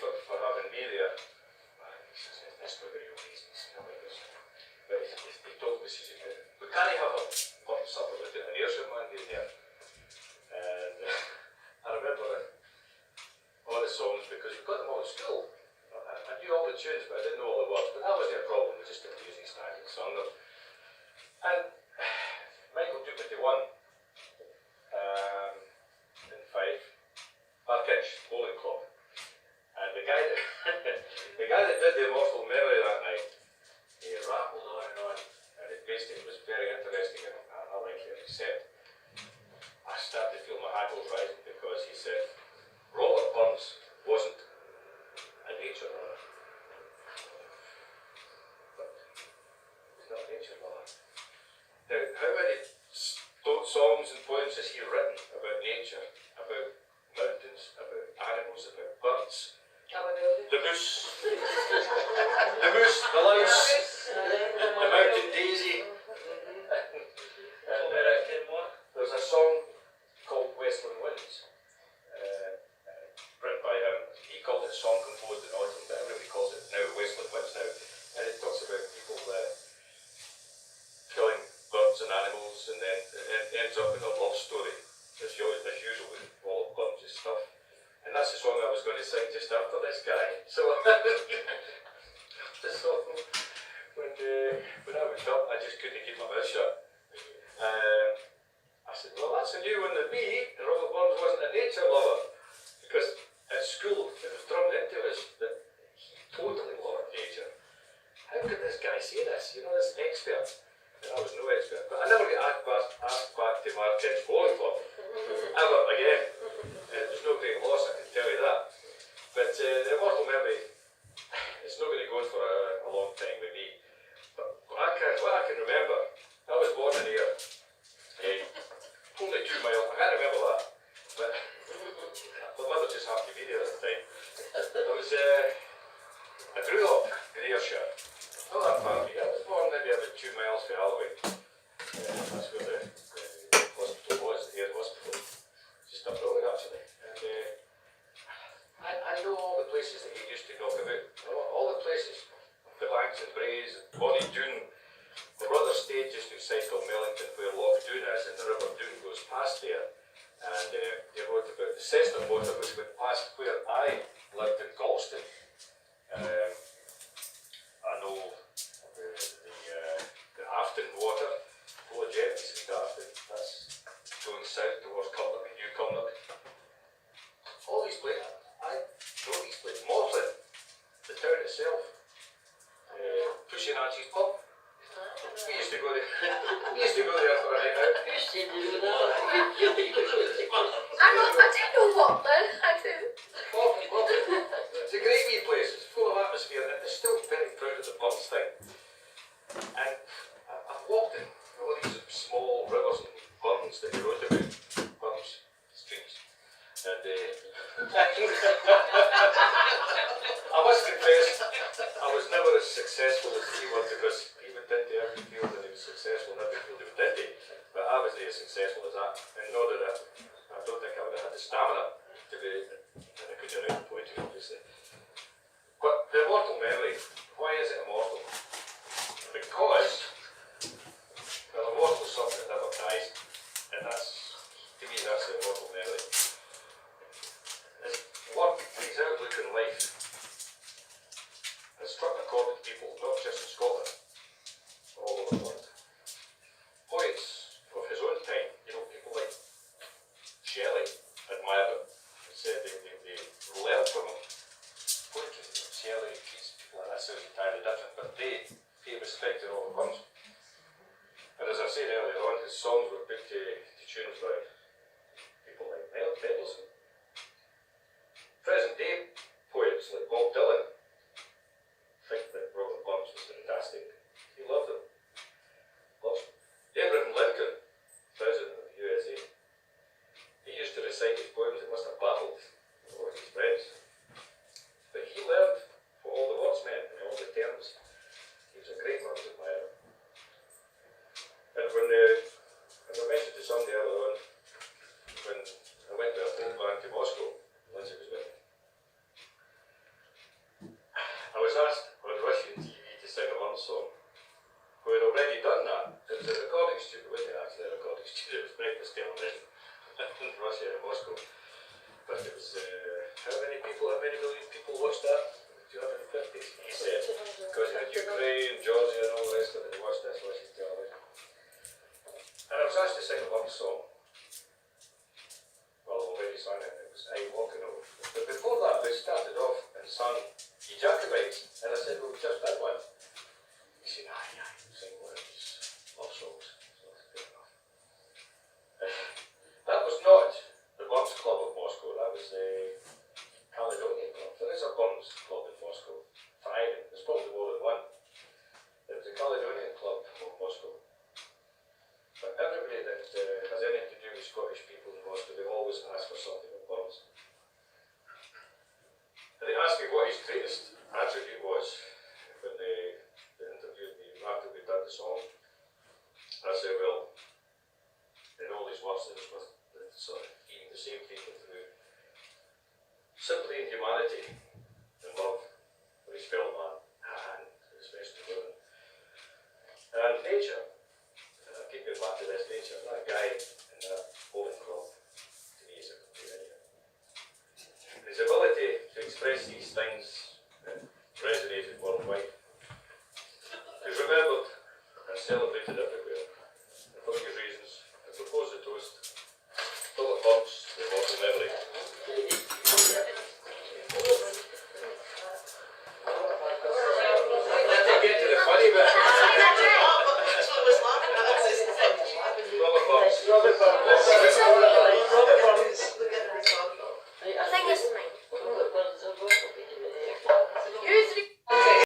for having me there. That's not very reasons. But he told me, he said, we can't have a hot supper with an Ayrshire man in there. And I remember all the songs because we got them all at school. I knew all the tunes, but I didn't know all the words. But that wasn't a problem, we just didn't use these standing sung them. And Michael took me to one in Fife, Parkinch Bowling Club. And the guy that did the Immortal memory that night, he rambled on and on, and it basically was very interesting, and I like it, except I started to feel my hackles rising because he said Robert Burns wasn't a nature lover. But he's not a nature lover. Now, how many songs and poems has he written about nature, about mountains, about animals, about birds? The moose, the louse, the mountain daisy. There's a song called Westland Winds, written by him. He called it a song composed in autumn, but everybody calls it now Westland Winds now. And it talks about people killing birds and animals, and then it ends up in a love story, as usual with all bunch of stuff. And that's the song I was going to sing just after this guy. So, when I was up, I just couldn't keep my mouth shut. I said, well, that's a new one to me. Robert Burns wasn't a nature lover. Because at school, it was drummed into us that he totally loved nature. How could this guy say this? You know, this expert. And I was no expert. But I never got asked back to Martin's Bowling Club. Ever again. There's no great loss, I can tell you that. But the Immortal memory, it's not going to go on for a long time with me. But what I can remember, I was born in here, only 2 miles, I can't remember that. But my mother just happened to be there at the time. I grew up in Ayrshire. Not that far from here. I was born maybe about 2 miles from Halloween. That's where the hospital was, the air hospital. Just up the road actually. And I know all the places that he used to talk about. All the places. The Banks and Braes, Bonnie Doon. My brother stayed just outside Millington where Loch Doon is, and the River Doon goes past there. And he wrote about the Cessna motor which went past where I lived in Galston. I know the Afton water, full of jetties in Afton. That's going south towards Cumnock and New Cumnock. All these places, I know these places. Mortlin, the town itself, Pushing Archie's pub. We used to go there. For a night out. I do know Mortlin, I do. Mortlin. It's a great wee place. It's full of atmosphere, and it's still very proud of the Burns thing. And I've walked in all these small rivers and burns that he wrote about. Burns, streams. And I must confess, I was never as successful as he was because he went into every field and he was successful in every field he went into. But I wasn't as successful as that, and nor did I don't think I would have had the stamina to be in a good enough poetry, obviously. But the Immortal memory, why is it immortal? Because, well, immortal is something that never dies, and that's, to me, that's the Immortal memory. His work, his outlook in life, has struck a chord with people, not just in Scotland, all over the world. Poets of his own time, you know, people like Shelley admired him and said they learned from him. Poetry, Shelley, Keats, people like that sounds entirely different, but they respected all the ones. And as I said earlier on, his songs were put to tunes by people like Mel Pendleton. Present day poets like Bob Dylan think that Robert Burns was fantastic. He loved him. Abraham Lincoln, President of the USA, he used to recite his poems that must have baffled all his friends. simply in humanity, in love, what he spelled that, and his best to women. And nature, keep going back to this nature, that guy in that oven cloth, to me is a complete idiot. His ability to express these things